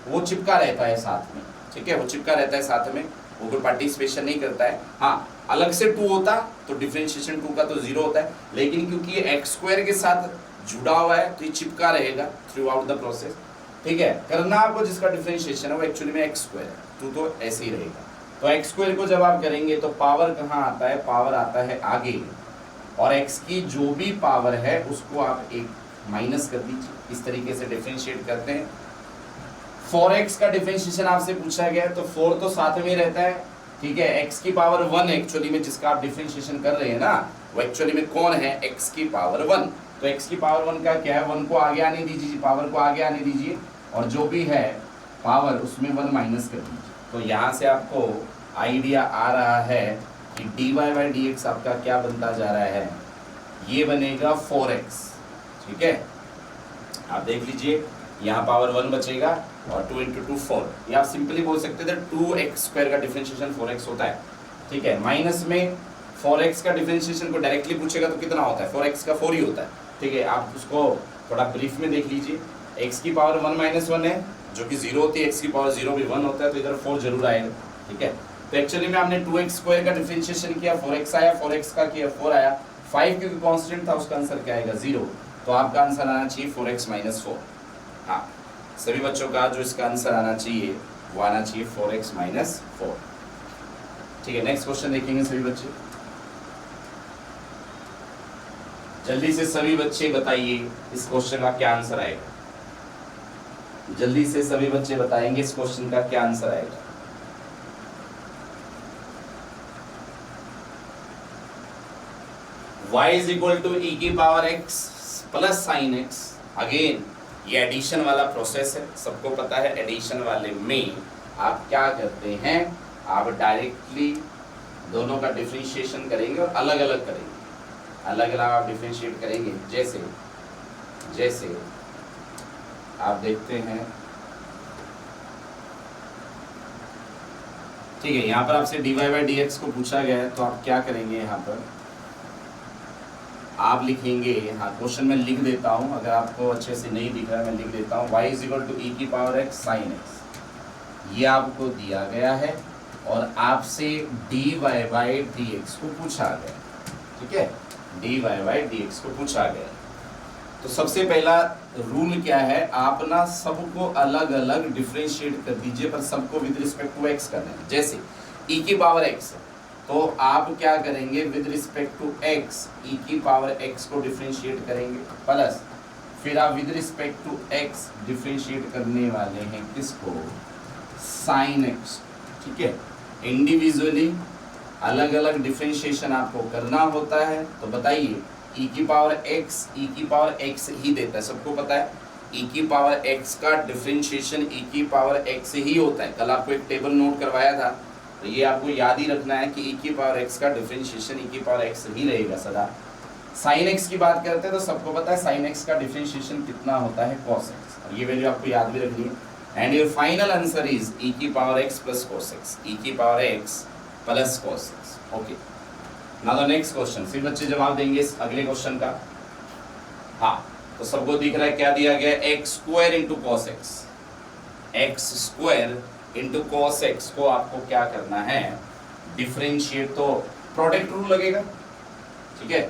A: वो चिपका रहता है साथ में, ठीक है, वो चिपका रहता है साथ में, वो कोई पार्टिसिपेशन नहीं करता है। हाँ, अलग से 2 होता तो डिफरेंशिएशन 2 का तो 0 होता है, लेकिन क्योंकि ये x² के साथ जुड़ा हुआ है तो ये चिपका रहेगा थ्रू आउट द प्रोसेस, ठीक है। करना आपको जिसका डिफरेंशिएशन है वो एक्चुअली में x² है, 2 तो ऐसे ही रहेगा। तो x² को जब आप करेंगे तो पावर कहाँ आता है, पावर आता है आगे, और x की जो भी पावर है उसको आप एक माइनस कर दीजिए। इस तरीके से डिफरेंशिएट करते हैं। 4x का डिफरेंशिएशन आपसे पूछा गया है तो 4 तो साथ में ही रहता है, ठीक है। x की पावर 1 एक्चुअली में जिसका आप डिफरेंशिएशन कर रहे हैं ना, वो एक्चुअली में कौन है, x की पावर 1। तो x की पावर 1 का क्या है, 1 को आगे आने दीजिए, पावर को आगे आने दीजिए, और जो भी है पावर उसमें 1 माइनस कर दीजिए। तो यहाँ से आपको आइडिया आ रहा है कि dy बाई dx आपका क्या बनता जा रहा है, ये बनेगा 4x, ठीक है। आप देख लीजिए यहाँ पावर 1 बचेगा और 2 × 2 4, ये आप सिंपली बोल सकते थे 2x² का डिफरेंशिएशन 4x होता है, ठीक है। माइनस में 4x का डिफरेंशिएशन को डायरेक्टली पूछेगा तो कितना होता है, 4x का 4 ही होता है, ठीक है। आप उसको थोड़ा ब्रीफ में देख लीजिए। x की पावर 1 - 1 है जो कि 0 होती है, x की पावर 0 भी 1 होता है, तो इधर 4 जरूर आएगा, ठीक है। तो एक्चुअली में हमने 2x² का डिफरेंशिएशन किया, 4x आया, 4x का किया 4 आया, 5 क्योंकि कांस्टेंट था उसका आंसर क्या आएगा, 0। तो आपका आंसर आना चाहिए 4x - 4। हाँ, सभी बच्चों का जो इसका आंसर आना चाहिए वो आना चाहिए 4x - 4, ठीक है। नेक्स्ट क्वेश्चन देखेंगे सभी बच्चे, जल्दी से सभी बच्चे बताइए इस क्वेश्चन का क्या आंसर आएगा। जल्दी से सभी बच्चे बताएंगे इस क्वेश्चन का क्या आंसर आएगा। y is equal to e की power x plus sine x। Again ये एडिशन वाला प्रोसेस है, सबको पता है। एडिशन वाले में आप क्या करते हैं, आप डायरेक्टली दोनों का डिफरेंशिएशन करेंगे और अलग अलग करेंगे, अलग अलग आप डिफरेंशिएट करेंगे। जैसे जैसे आप देखते हैं, ठीक है, यहाँ पर आपसे dy बाई dx को पूछा गया है, तो आप क्या करेंगे, यहाँ पर आप लिखेंगे, हाँ क्वेश्चन में लिख देता हूँ, अगर आपको अच्छे से नहीं दिख रहा है मैं लिख देता हूँ, y is equal to e की पावर x साइन x। ये आपको दिया गया है और आपसे dy बाई dx को पूछा गया, ठीक है, dy बाई dx को पूछा गया। तो सबसे पहला रूल क्या है, आप ना सबको अलग अलग डिफरेंशिएट कर दीजिए, पर सबको विद रिस्पेक्ट टू x करना है। जैसे e की पावर x, तो आप क्या करेंगे, with respect to x e की पावर x को डिफरेंशिएट करेंगे, प्लस फिर आप with respect to x differentiate करने वाले हैं किसको, साइन x, ठीक है। इंडिविजुअली अलग अलग डिफरेंशिएशन आपको करना होता है। तो बताइए e की पावर x ही देता है, सबको पता है e की पावर x का डिफरेंशिएशन e की पावर x ही होता है। कल आपको एक टेबल नोट करवाया था, तो ये आपको याद ही रखना है कि e की पावर x का डिफरेंशिएशन e की पावर x ही रहेगा सदा। साइन x की बात करते हैं तो सबको पता है साइन x का डिफरेंशिएशन कितना होता है, cos x, और ये वैल्यू आपको याद भी रखनी है। And your final answer is e की power x plus cos x, e की power x plus cos x, okay. Now the next question, फिर बच्चे जवाब देंगे इस अगले क्वेश्चन का। हाँ, तो सबको दिख रहा है क्या दिया गया है, x² into cos x, x² into cos x को आपको क्या करना है, डिफरेंशिएट, तो प्रोडक्ट रूल लगेगा, ठीक है।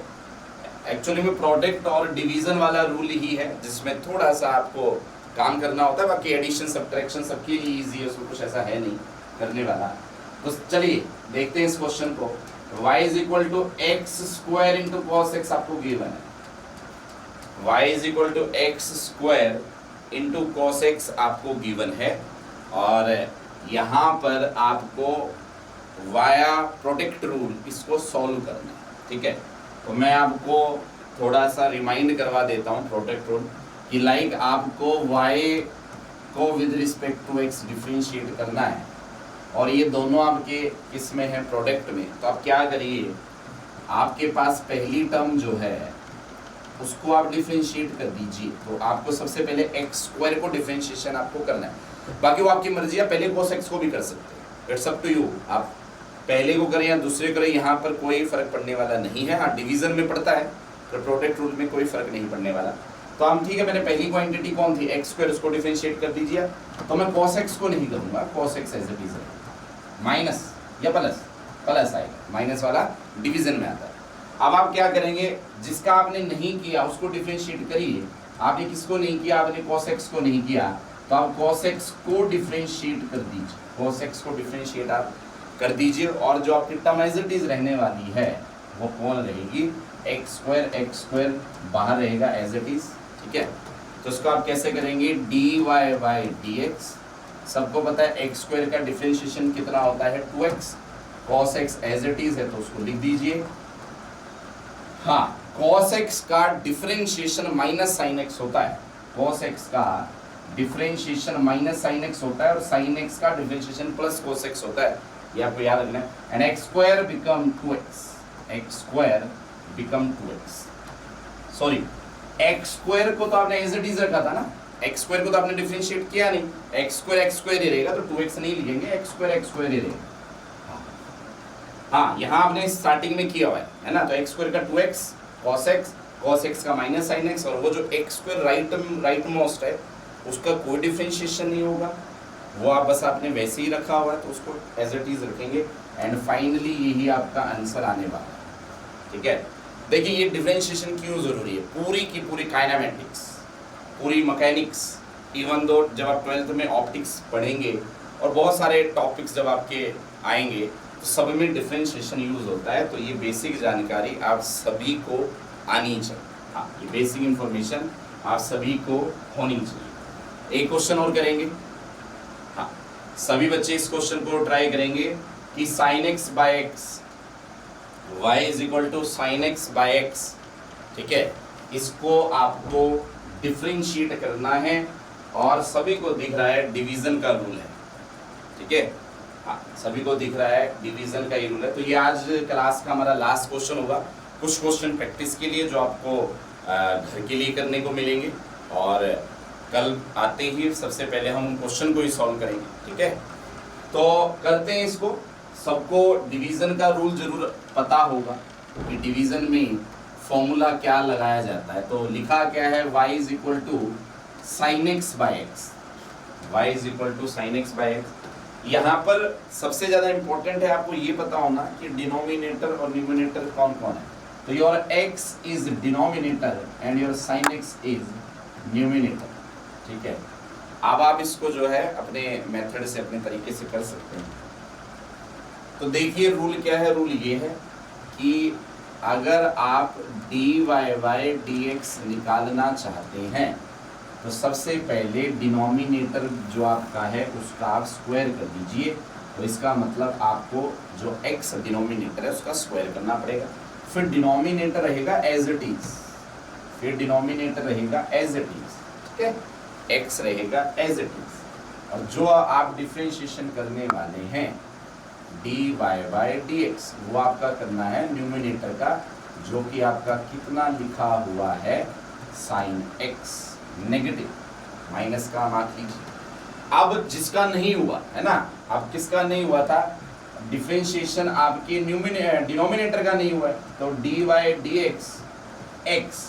A: एक्चुअली में प्रोडक्ट और डिवीजन वाला रूल ही है जिसमें थोड़ा सा आपको काम करना होता है, बाकी एडिशन सब्ट्रैक्शन सबके लिए इजी है, उसमें कुछ ऐसा है नहीं करने वाला। तो चलिए देखते हैं इस क्वेश्चन को। y is equal to x² into cos x आपको गिवन है, y is equal to x square into cos x आपको गिवन है, और यहाँ पर आपको वाया प्रोडक्ट रूल इसको सॉल्व करना है। ठीक है, तो मैं आपको थोड़ा सा रिमाइंड करवा देता हूँ प्रोडक्ट रूल कि लाइक आपको y को with respect to x differentiate करना है, और ये दोनों आपके किस में है, प्रोडक्ट में। तो आप क्या करिए, आपके पास पहली टर्म जो है उसको आप डिफरेंशिएट कर दीजिए। तो आपको सबसे पहले एक्स स्क्वायर को डिफरेंशिएशन आपको करना है, बाकी वो आपकी मर्जी है, पहले cos x को भी कर सकते हैं, इट्स अप टू यू। आप पहले को करें या दूसरे करें, यहाँ पर कोई फर्क पड़ने वाला नहीं है। हाँ, डिवीजन में पड़ता है, तो प्रोडक्ट रूल में कोई फर्क नहीं पड़ने वाला। तो हम ठीक है, मैंने पहली क्वांटिटी कौन थी, एक्स स्क्वायर, उसको डिफरेंशिएट कर दीजिए। तो मैं cos x को नहीं करूँगा, cos x as it is minus या प्लस, प्लस आएगा, माइनस वाला डिवीजन में आता है। अब आप क्या करेंगे, जिसका आपने नहीं किया उसको डिफरेंशिएट करिए। आपने किसको नहीं किया, आपने cos x को नहीं किया, तो आप cos x को डिफरेंशिएट कर दीजिए, cos x को डिफरेंशिएट आप कर दीजिए, और जो आपकी टर्म एज इट इज रहने वाली है वो कौन रहेगी, एक्स स्क्वायर बाहर रहेगा एज इट इज। ठीक है, तो इसको आप कैसे करेंगे, dy बाई डी एक्स। सबको पता है एक्स स्क्वायर का डिफरेंशिएशन कितना होता है, 2x, cos x as it is है तो उसको लिख दीजिए। हाँ, cos x का डिफरेंशिएशन माइनस साइन x होता है, cos x का डिफरेंशिएशन माइनस साइन x होता है, और साइन x का डिफरेंशिएशन प्लस cos x होता है, ये आपको याद रखना है। And x square become 2x, x square become 2x, sorry x square को तो आपने एज इट इज रखा था ना, एक्स स्क्वायर को तो आपने डिफरेंशिएट किया नहीं, एक्स स्क्वायर ही रहेगा, तो 2x नहीं लिखेंगे, एक्स स्क्वायर ही रहेगा। हाँ, यहाँ आपने स्टार्टिंग में किया हुआ है ना, तो एक्स स्क्वायर का 2x, cos x का माइनस साइन x, और वो जो एक्स स्क्वायर राइट मोस्ट है उसका कोई डिफरेंशिएशन नहीं होगा, वो आप बस आपने वैसे ही रखा हुआ है, तो उसको एज इट इज रखेंगे। एंड फाइनली यही आपका आंसर आने वाला है। ठीक है, देखिए ये डिफरेंशिएशन क्यों जरूरी है, पूरी की पूरी काइनेमेटिक्स, पूरी मैकेनिक्स, इवन दो जब आप 12th में ऑप्टिक्स पढ़ेंगे और बहुत सारे टॉपिक्स जब आपके आएंगे तो सब में डिफरेंशिएशन यूज होता है। तो ये बेसिक जानकारी आप सभी को आनी चाहिए। हाँ, ये बेसिक इंफॉर्मेशन आप सभी को होनी चाहिए। एक क्वेश्चन और करेंगे। हाँ, सभी बच्चे इस क्वेश्चन को ट्राई करेंगे कि sin x by x, y is equal to sin x by x. ठीक है, इसको आपको डिफरेंशिएट करना है, और सभी को दिख रहा है डिवीजन का रूल है। ठीक है, हाँ, सभी को दिख रहा है डिवीजन का ये रूल है। तो ये आज क्लास का हमारा लास्ट क्वेश्चन होगा। कुछ क्वेश्चन प्रैक्टिस के लिए जो आपको घर के लिए करने को मिलेंगे, और कल आते ही सबसे पहले हम क्वेश्चन को ही सॉल्व करेंगे। ठीक है, तो करते हैं इसको। सबको डिवीजन का रूल जरूर पता होगा कि डिवीजन में फॉर्मूला क्या लगाया जाता है। तो लिखा क्या है, y is equal to sine x by x, y is equal to sine x by x. यहाँ पर सबसे ज़्यादा इंपॉर्टेंट है आपको ये पता होना कि डिनोमिनेटर और न्यूमिनेटर कौन कौन है। तो your x is denominator and your sine x is numerator. ठीक है, अब आप इसको जो है अपने मेथड से, अपने तरीके से कर सकते हैं। तो देखिए रूल क्या है, रूल ये है कि अगर आप dy बाय dx निकालना चाहते हैं तो सबसे पहले डिनोमिनेटर जो आपका है उसका आप स्क्वायर कर दीजिए। तो इसका मतलब आपको जो x डिनोमिनेटर है उसका स्क्वायर करना पड़ेगा। फिर डिनोमिनेटर रहेगा एज इट इज, फिर डिनोमिनेटर रहेगा एज इट इज। ठीक है, x रहेगा एज इट इज, और जो आप डिफरेंशिएशन करने वाले हैं dy बाय dx, वो आपका करना है न्यूमिनेटर का, जो कि आपका कितना लिखा हुआ है, साइन x नेगेटिव, माइनस का मार्क लीजिए। अब जिसका नहीं हुआ है ना, अब किसका नहीं हुआ था, डिफरेंशिएशन आपके डिनोमिनेटर का नहीं हुआ है, तो dy बाय dx x,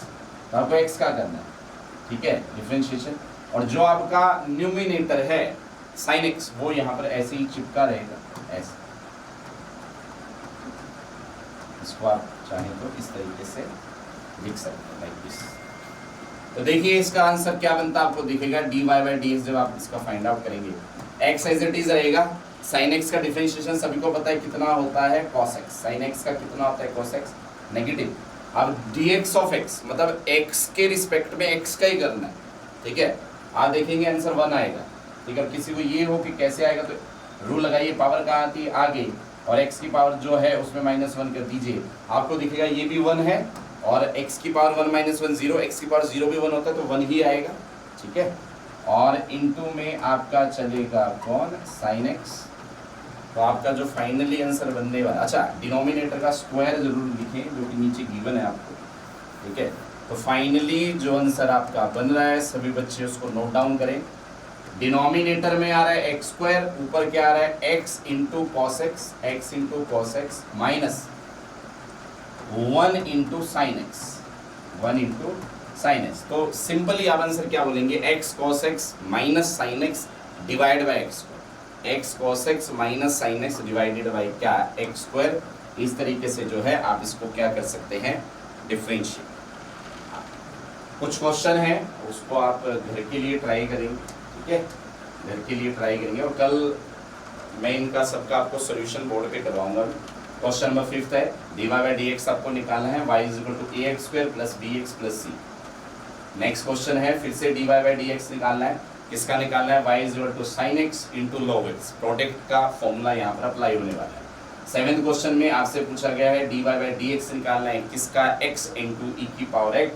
A: तो आपको x का करना है। ठीक है, डिफरेंशिएशन, और जो आपका न्यूमिनेटर है साइन x, वो यहाँ पर ऐसे ही चिपका रहेगा, ऐसे। इसको आप चाहें तो इस तरीके से लिख सकते हैं, लाइक दिस। तो देखिए इसका आंसर क्या बनता है, आपको दिखेगा dy बाय dx। जब आप इसका फाइंड आउट करेंगे, x एज इट इज रहेगा, sin x का डिफरेंशिएशन सभी को पता है कितना होता है, cos x। sin x का कितना होता है, cos x नेगेटिव, अब dx ऑफ x मतलब x के रिस्पेक्ट में x का ही करना है, ठीक है। आप देखेंगे आंसर 1 आएगा, ठीक है। किसी को ये हो कि कैसे आएगा तो रूल लगाइए, पावर कहाँ आती है आगे, और x की पावर जो है उसमें -1 कर दीजिए, आपको दिखेगा ये भी 1 है और x की पावर 1 - 1 0, x की पावर 0 भी 1 होता है तो 1 ही आएगा, ठीक है। और इनटू में आपका चलेगा कौन, sin x। तो आपका जो फाइनली आंसर बनने वाला, अच्छा डिनोमिनेटर का स्क्वायर जरूर लिखें जो कि नीचे गिवन है आपको, ठीक है। तो फाइनली जो आंसर आपका बन रहा है सभी बच्चे उसको नोट डाउन करें। डिनोमिनेटर में आ रहा है एक्स स्क्वायर, ऊपर क्या आ रहा है x into cos x minus 1 into sine x, 1 into sine x. तो सिंपली आप आंसर क्या बोलेंगे, x cos x minus sine x divide by x, x cos x minus sine x divided by क्या, x square. इस तरीके से जो है आप इसको क्या कर सकते हैं, डिफरेंशिएट। कुछ क्वेश्चन है उसको आप घर के लिए ट्राई करेंगे, ठीक है, घर के लिए ट्राई करेंगे और कल मैं इनका सबका आपको सॉल्यूशन बोर्ड पे करवाऊंगा। क्वेश्चन नंबर 5 है, dy/dx आपको निकालना है, y = ax² + bx + c। Next question है फिर से dy/dx निकालना है, किसका निकालना है, y = sin x × log x। Product का फॉर्मूला यहाँ पर अप्लाई होने वाला है। 7th क्वेश्चन में आपसे पूछा गया है dy/dx निकालना है, किसका, x × e⁻x,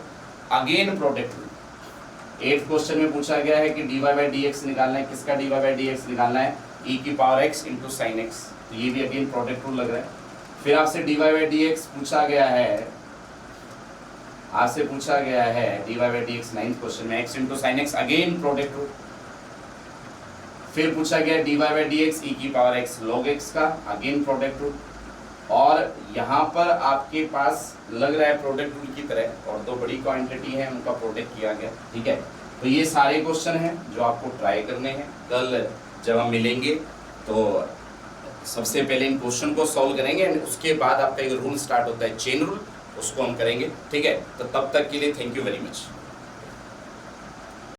A: again product rule. 8th question में पूछा गया है कि dy/dx निकालना है, किसका dy/dx निकालना है, e⁻x × sin x। तो ये भी अगेन प्रोडक्ट रूल लग रहा है। फिर आपसे dy/dx पूछा गया है, आपसे पूछा गया है dy/dx 9th क्वेश्चन में x × sin x, again product rule. फिर पूछा गया dy/dx e⁻x log x का, अगेन प्रोडक्ट रूल। और यहाँ पर आपके पास लग रहा है प्रोडक्ट रूल की तरह और दो बड़ी क्वांटिटी है उनका प्रोडक्ट किया गया, ठीक है। तो ये सारे क्वेश्चन हैं जो आपको ट्राई करने हैं। कल जब हम मिलेंगे तो सबसे पहले इन क्वेश्चन को सॉल्व करेंगे, उसके बाद आपका एक रूल स्टार्ट होता है चेन रूल, उसको हम करेंगे, ठीक है। तो तब तक के लिए थैंक यू वेरी मच।